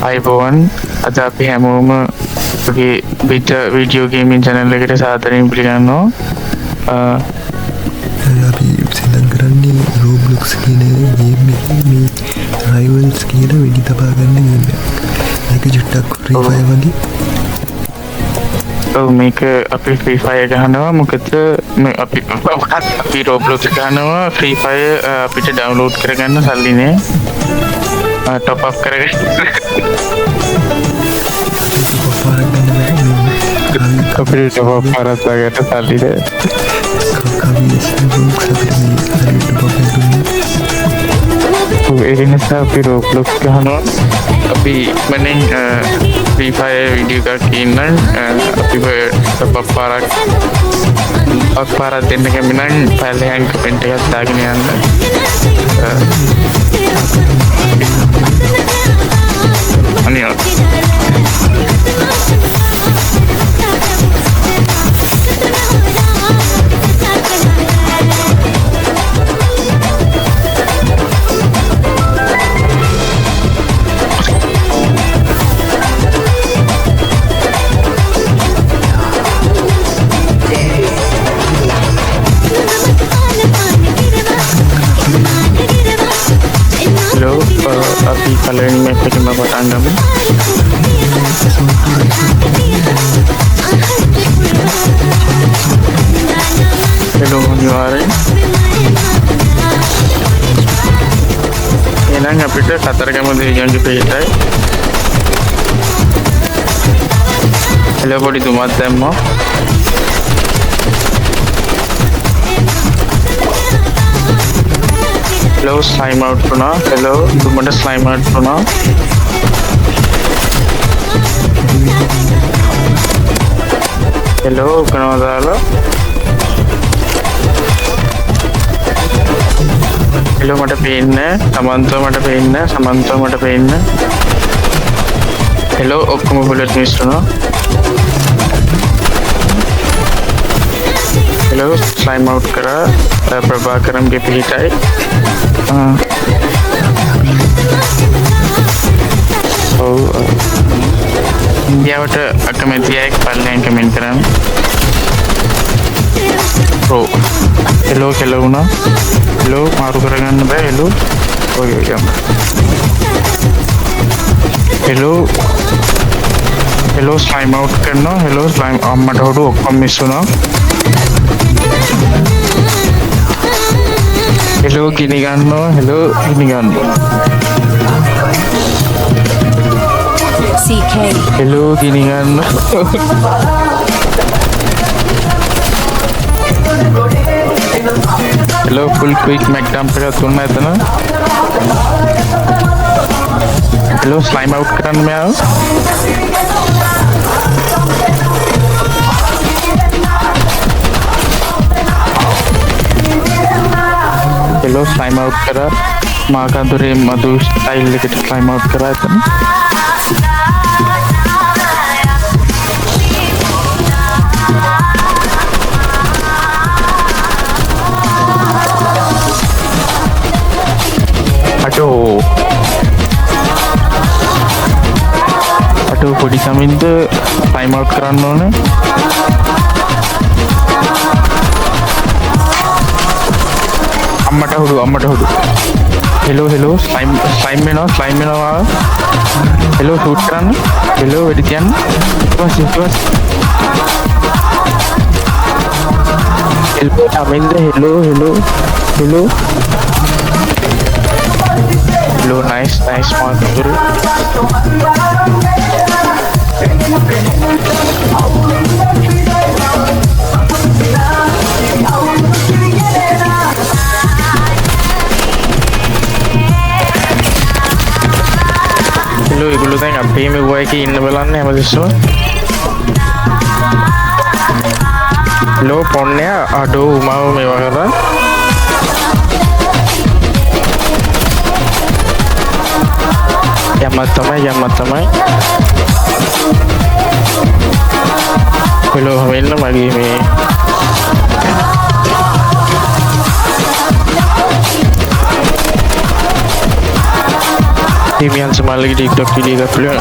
අයිබෝවන් අද අපි හැමෝම බිට වීඩියෝ ගේමින් චැනල් එකට සාදරයෙන් පිළිගන්නවා. අපි සඳන් කරන්නේ රෝබ්ලොක්ස් කියන ගේම් එකේ මේ රයිවල්ස් කියන වෙඩි තබා ගන්න ගේම් එකක්. ඒක චුට්ටක් ෆ්‍රී ෆයර් වගේ. ඔව් මේක අපි ෆ්‍රී ෆයර් ගහනවා මොකද අපි රෝබ්ලොක්ස් ගහනවා ෆ්‍රී ෆයර් අපිට ඩවුන්ලෝඩ් කරගන්න සල්ලි නෑ. टॉप अप करेगा फिर टॉप अप करा था क्या तो साली है तो ये ना सब फिर रोब्लॉक्स का है ना अभी मैंने फ्री फायर वीडियो का किया अभी टॉप अप पारा देने के बिना पहले हैं कमेंट का टैग नहीं आना Anios. Hello, api kalian ini apa cuma buat anda mi? Hello, you Enak nggak bisa katar kamu di yang kita itu? Hello, body tu mata emo. Hello, slime out tuna. Hello, तुम्हारे slime out tuna. Hello, कौन वाला? Hello, मटे पेन है. समंतो मटे पेन है. Hello, ओक्को bullet miss tuna. Hello, slime out करा. प्रभाकरम के पीछे है. Dia ada comment dia ek pal yang comment karam. Pro. Hello na. Hello maru karangan ba hello. Okay. Hello slime out करना. Hello slime amma thodu okkam miss na. Hello gini ganno. Hello gini ganno. CK. Hello gini ganno. Hello full quick McDam पे सुनना है ना? Hello slime out करने में आओ. Hello slime out करा माँ का तो रे मधु स्टाइल लेके slime out करा है ना अटो बॉडी कमिंग तो slime out कराना है अम्मटा हुडू hello slime में ना hello shoot कराना hello edition बस hello coming hello nice smart guru Hello, igulu tayong api may buhay ki inabalan na yaman diso. Hello, phone niya ado umao may wakara. Yamat tamay. Hello, hamil na magi may. Damian Samalagi TikTok video එකක් පුළුවන්.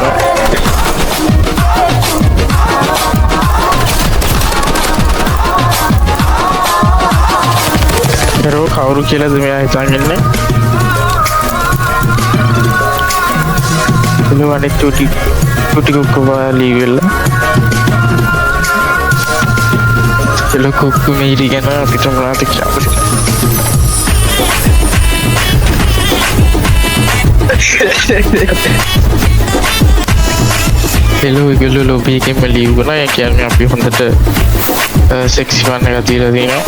දරෝ කවුරු කියලාද මෙයා හිතන් ඉන්නේ? ඉන්නවනේ තුටි කුක්කුවා ලීවෙලා. එළ කුක්කු මීරි ගැන අපිට මොනවද කියන්නේ? Hello ඒගොල්ලෝ ලොබි එකෙන්ම ලීව් කරනවා. ඒ කියන්නේ අපි හොඳට සෙක්සි වන්න එක තියලා දිනවා.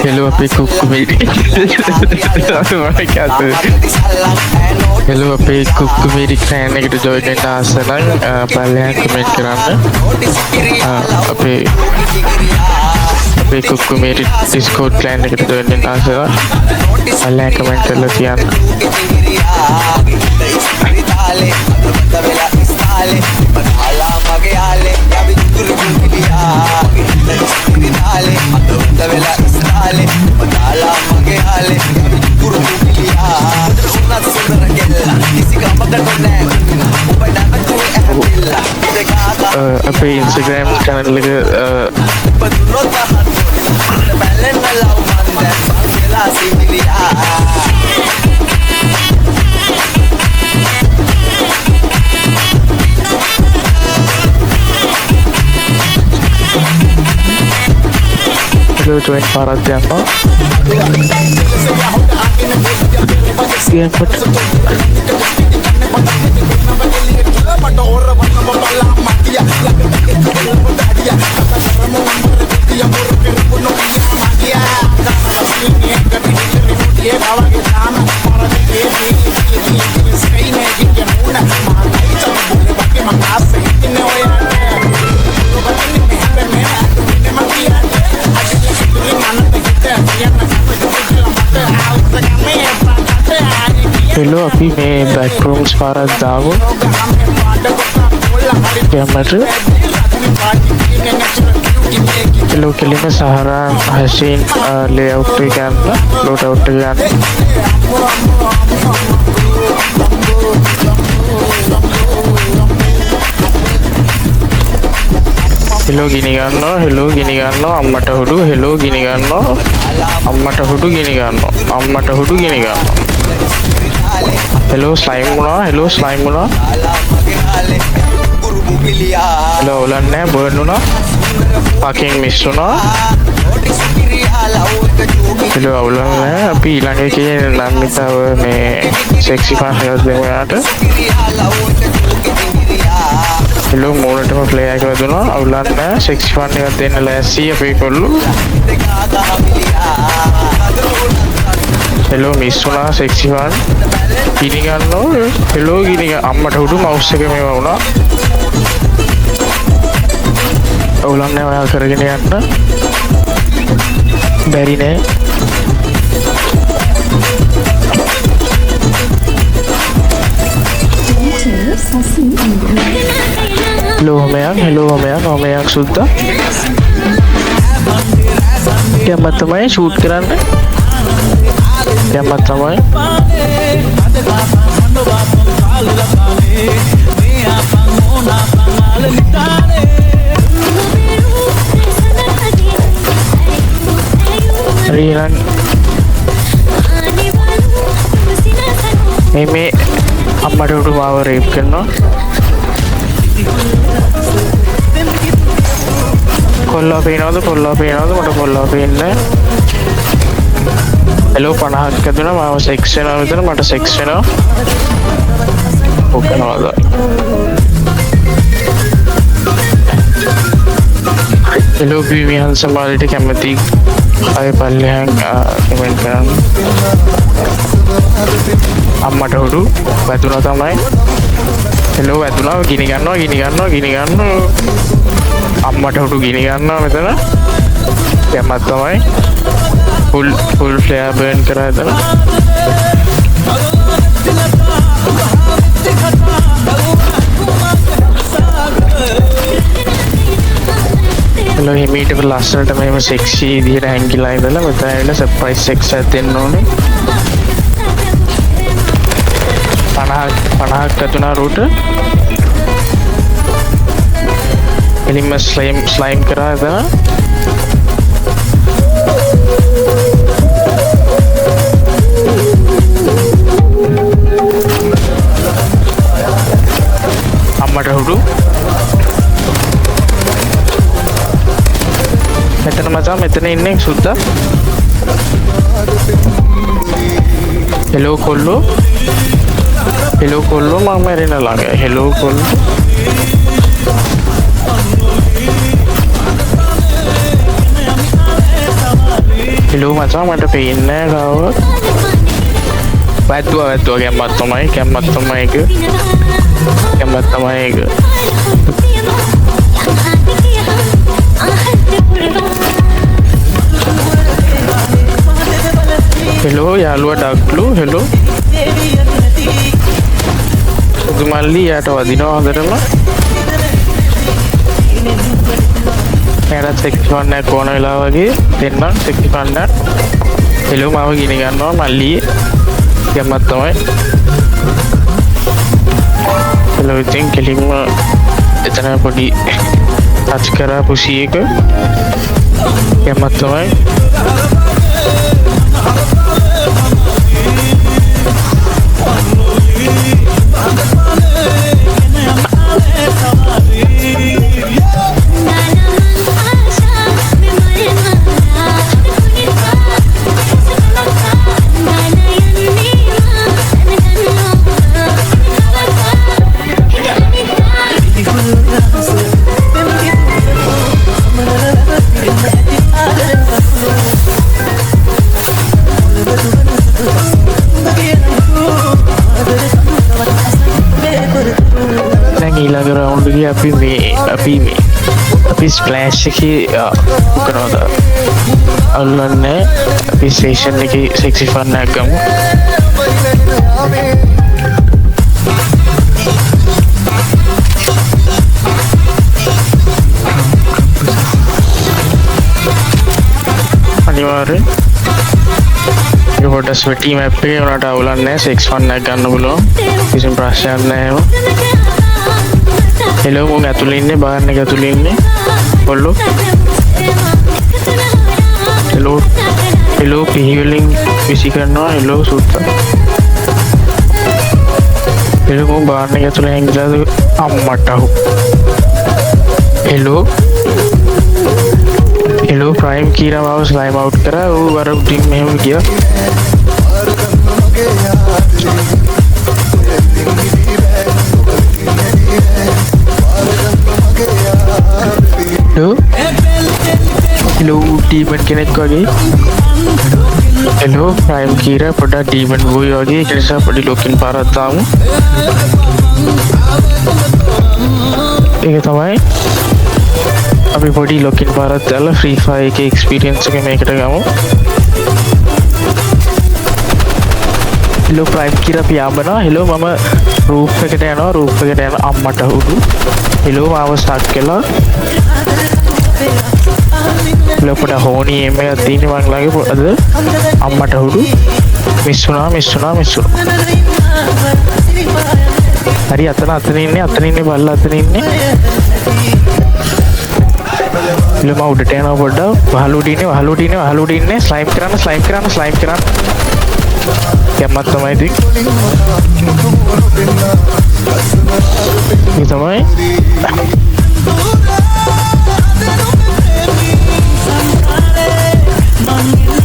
Hello අපේ කුක්කු මීරි. Hello අපේ කුක්කු මීරි ක්ලෑන් එකට ජොයින් වෙන්න ආස නම් පල්ලෙහාන් කමෙන්ට් කරන්න. අපේ කුක්කු මීරි Discord ක්ලෑන් එකට ජොයින් වෙන්න ආස නම් පල්ලෙහාන් කමෙන්ට් කරලා තියන්න. අපේ Instagram channel එක join පාරක් යනවා. Hello අපි මේ backrooms පාරක් දාමු. කැමරට hello කෙලිම සහරා හෂීන් layout එක ගන්න load out එක ගන්න. hello ගිනි ගන්නවා. hello ගිනි ගන්නවා. අම්මට හුඩු hello ගිනි ගන්නවා. අම්මට හුඩු ගිනි ගන්නවා. අම්මට හුඩු ගිනි ගන්නවා. hello slime වුණා. hello slime වුණා. hello උලන්නේ බර්න් වුණා. fucking miss වුණා. hello උලන්නේ අපි ඊළඟ එකේ නම් මිතාව මේ sexy fast එකක් දෙමු යාට. hello මෝනටම play එකක් දුන්නා. උලන්නේ sexy fast එකක් දෙන්න ලෑස්ති අපේ කොල්ලෝ. hello miss වුණා sexy fast. ගිනි ගන්නවා. hello ගිනි අම්මට උඩු mouse එක මේව වුණා. ඔයගොල්ලෝ ඔයා කරගෙන යන්න බැරි නෑ. hello මයන් සුද්දා කැම තමයි ෂූට් කරන්න. කැම තමයි රීනන් මේ අම්මට උඩු මාව රේප් කරනවා. කොල්ලා පේනවද මට කොල්ලා පේන්නේ. hello 50ක් දුන්නා මාව සෙක්ස් වෙනවා විතර මට සෙක්ස් වෙනවා. ඔකනවාද hello බීමියන් සමාලිට කැමති අය පල්ලෙහාන් කමෙන්ට් කරන්න. අම්මට හුඩු වැදුනා තමයි. hello වැදුනා ගිනි ගන්නවා. අම්මට හුඩු ගිනි ගන්නවා මෙතන. කැමත් තමයි. full flare burn කරා එතන. මීට ලස්සනට මෙහෙම සෙක්සි විදිහට හැංගිලා ඉඳලා මෙතන ඇවිල්ලා සර්ප්‍රයිස් සෙක්ස් එකක් දෙන්න ඕනේ. 50ක් ඇතුණා රූට. එලින්ම ස්ලයිම් කරා එතන. අම්මට හුරු. මෙතන මචං මෙතන ඉන්නේ සුද්දා. හෙලෝ කොල්ලෝ. හෙලෝ කොල්ලෝ මම මැරෙන ළඟ. හෙලෝ කොල්ලෝ. හෙලෝ මචං මට පේන්නේ නැහැ කවවත්. වැද්දුවා ගැම්මත් තමයි ඒක. හෙලෝ යාළුවා ඩක්ලු. හෙලෝ සුදු මල්ලි යාට වදිනවා හොඳටම. එයාට සෙක්ස් වන්න කොන වෙලා වගේ දෙන්නම් සෙක්ස් වන්න. හෙලෝ මාව ගින ගන්නවා මල්ලි ගැම්මත් තමයි. හෙලෝ ඉතින් කෙලින්ම එතන පොඩි ටච් කරා පුසි එක ගැම්මත් තමයි. ඊළඟ රවුන්ඩ් එකේ අපි ස්ප්ලෑෂ් එකේ මොකනවද අල්ලන්නේ. අපි ස්ටේෂන් එකේ සෙක්සි ෆන් එකක් ගමු. අනිවාර්යෙන් ඒක පොඩ්ඩක් ස්වෙටි මැප් එකේ උනාට අවුලක් නැහැ. සෙක්ස් ෆන් එකක් ගන්න පුළුවන්. කිසිම ප්‍රශ්නයක් නැහැ. හෙලෝ මම ඇතුළේ ඉන්නේ. බාර් එක ඇතුළේ ඉන්නේ. කොල්ලෝ. හෙලෝ පිහිවලින් විසි කරනවා. හෙලෝ සුත්තා. හෙලෝ මම බාර් එක ඇතුළේ හැංගිලාද අම්මට අහු. හෙලෝ ප්‍රයිම් කියලා මාව ස්ලයිම් අවුට් කරා. ඌ වර ටිම් මෙහෙම ගියා. හෙලෝ ඩීමන් කෙනෙක් වගේ. හෙලෝ ප්‍රයිම් කීරා පොඩ්ඩක් ඩීමන් බෝයි වගේ. ඒක නිසා පොඩි ලොකින් පාරක් දාමු. ඒක තමයි අපි පොඩි ලොකින් පාරක් දාලා ෆ්‍රී ෆයර් එකේ එක්ස්පීරියන්ස් එක මේකට ගමු. හෙලෝ ප්‍රයිම් කීරා අපි යමනවා. හෙලෝ මම රූෆ් එකට යනවා. අම්මට හුරු. හෙලෝ මාව ස්ටාර්ට් කළා. ලොපට හෝනි එම එකක් තියෙන්නේ මං ළඟ පොඩද අම්මට හුරු. මිස් වුණා. හරි අතන ඉන්නේ බල්ලා අතන ඉන්නේ. මම උඩට යනවා පොඩ්ඩක්. වහලුඩ ඉන්නේ. ස්ලයිම් කරන්න. ගැම්මත් තමයි ඉතින්. ඒ තමයි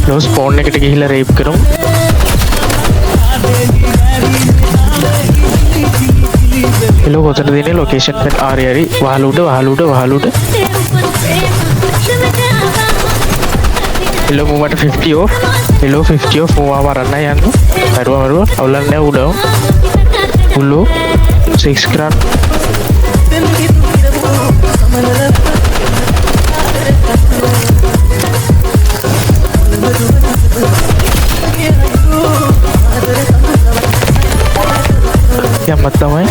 ලෝස් ෆෝන් එකට ගිහිල්ලා රේප් කරමු. හෙලෝ කොතනද ඉන්නේ ලොකේෂන් එක හරි වහලුඩ. හෙලෝ මට 50 off. හෙලෝ 50 off මම මරන්න යන්න. මරුවා අවුලක් නැහැ උඩ. උල්ලෝ 6 කරන්. ගැම්මත් තමයි.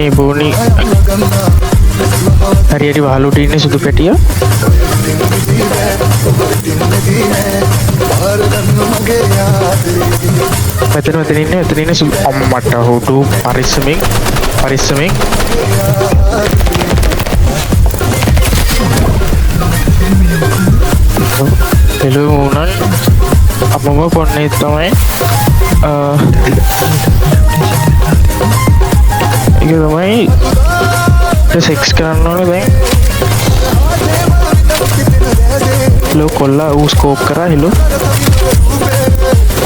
මේ බෝනි හරි වහලුට ඉන්නේ සුදු පැටියා. මෙතන ඉන්නේ සුදු අම්මට හොඩු පරිස්සමෙන් හෙලෝ මුණන් අපම පොන්නේ තමයි ඒක තමයි සෙක්ස් කරන්න ඕනේ දැන්. හෙලෝ කොල්ලා ඌ ස්කෝප් කරා. හෙලෝ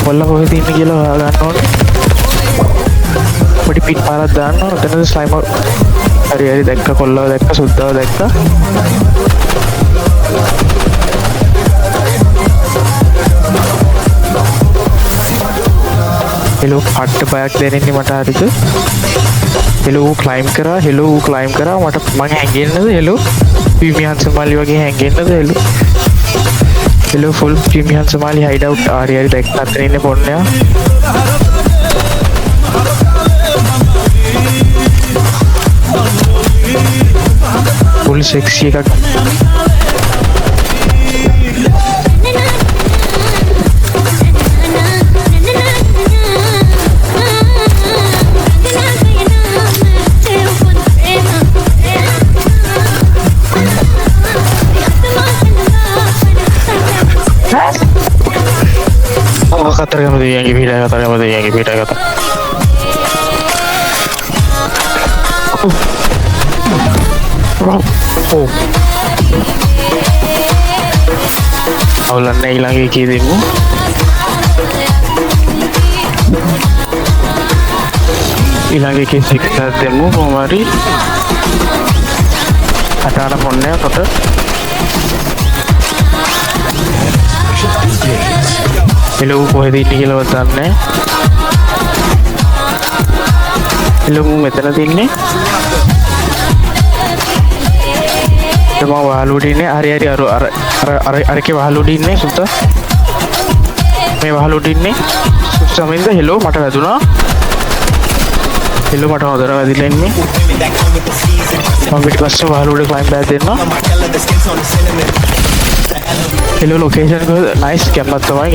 කොල්ලා කොහෙද ඉන්නේ කියලා හොයාගන්න ඕනේ. පොඩි පිට පාරක් දාන්න ඕනේ. එතනද ස්ලයිම් හරි දැක්ක කොල්ලාව දැක්ක සුද්දාව දැක්ක. හෙලෝ පට්ට බයක් දැනෙන්නේ මට හරිද? හෙලෝ ක්ලයිම් කරා. මට මං හැංගෙන්නද? හෙලෝ ප්‍රීමියම් සමාලි වගේ හැංගෙන්නද? හෙලෝ ෆුල් ප්‍රීමියම් සමාලි හයිඩ් අවුට් හරි දැක්ක අතන ඉන්නේ පොන්නයා. ෆුල් සෙක්සි එකක්. කතරගම දෙවියන්ගේ පිටා කතා. අවුලක් නැහැ ඊළඟ එකේ දෙමු. ඊළඟ එකේ සික්සක් දෙමු කොහොම හරි. අටාන පොන්නේ කොට. හෙලෝ කොහෙද ඉන්නේ කියලාවත් දන්නේ නැහැ. හෙලෝ මෙතන තින්නේ. මම වහලුවට ඉන්නේ. හරි අරකේ වහලුවට ඉන්නේ සුද්දා. මේ වහලුවට ඉන්නේ සුද්දාමින්ද. හෙලෝ මට වැදුනා. හෙලෝ මට හොදට වැදිලා ඉන්නේ. මම පිටිපස්සේ වහලුවට ක්ලයිම් බෑක් දෙන්න. හෙලෝ ලොකේෂන් කොහෙද? නයිස් කැම්මක් තමයි.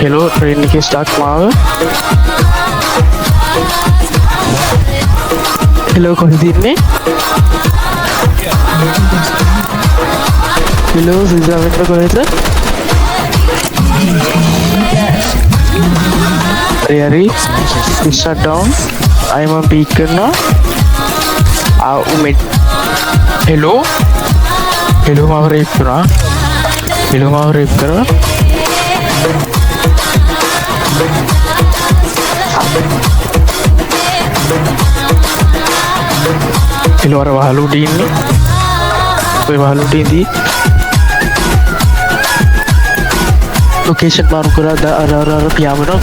හෙලෝ ට්‍රේන් එකේ ස්ටාක් මාව. හෙලෝ කොහෙද ඉන්නේ? හෙලෝ සිද්ධාවෙන්න කොහෙද? හරි shut down. I'm a peek කරනවා. හෙලෝ මාව රේප් කරා. හෙලෝ අර වහලුට ඉන්නේ. ඔය වහලුට ඉඳී ලොකේෂන් මාරු කරා. අර පියාඹනවා.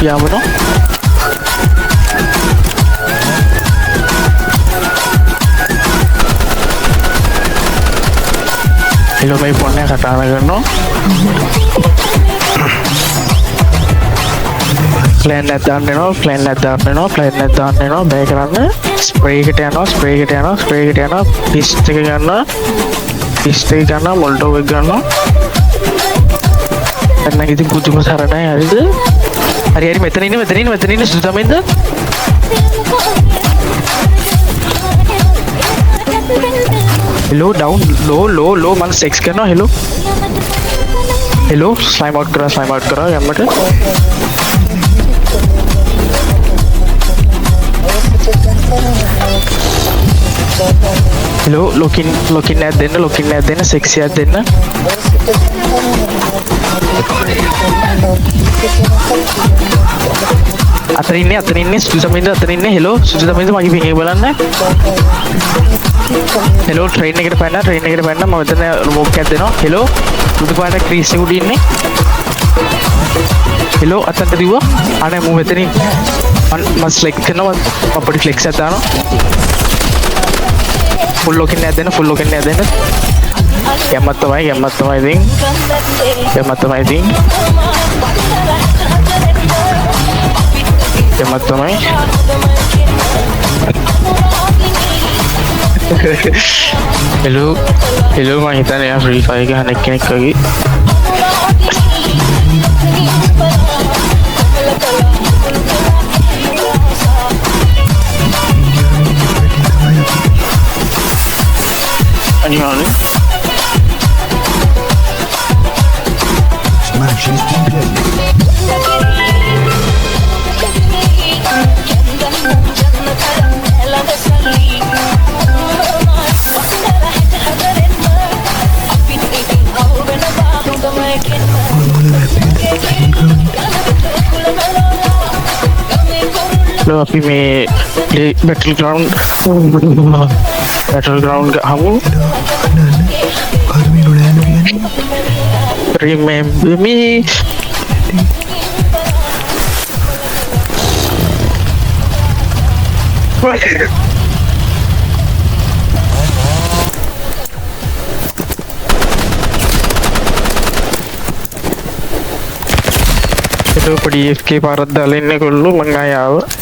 හෙලෝ මේ ෆෝන් එක කතා කරනවා. ප්ලෑන් එක දාන්න වෙනවා. බෑ කරන්න. ස්ප්‍රේ එකට යනවා. පිස්ට් එක ගන්නවා. මොල්ටෝව් එක ගන්නවා. එන්න ඉතින් පුදුම සරණයි. හරිද? හරි මෙතන ඉන්න සුදුතමින්ද? හෙලෝ ඩවුන් ලෝ මම සෙක්ස් කරනවා. හෙලෝ ස්ලයිම් අවුට් කරා යම්මට. හෙලෝ ලොකින් එකක් දෙන්න සෙක්සි එකක් දෙන්න. අතන ඉන්නේ සුදුතමින්ද. හෙලෝ සුදුතමින්ද මගේ පිටේ බලන්න. හෙලෝ ට්‍රේන් එකට පැන්න. මම මෙතන මොක් එකක් දෙනවා. හෙලෝ සුදු පාට ක්‍රීස් එක උඩ ඉන්නේ. හෙලෝ අතට දිව්වා. අනේ මම මෙතනින් මම ස්ලෙක් කරනවා. මම පොඩි ෆ්ලෙක්ස් එකක් දානවා. ෆුල් ලෝකින් එකක් දෙන්න ෆුල් ලෝකින් එකක් දෙන්න ගැම්මත් තමයි ඉතින් ගැම්මත් තමයි හෙලෝ මම හිතන්නේ එයා ෆ්‍රී ෆයර් ගහන කෙනෙක් වගේ අනිවාර්යෙන් අපි මේ බැටල් ග්‍රවුන්ඩ් හමු remember me itu pedi escape පාරක් දාලා ඉන්නේ කොල්ලෝ මං ආව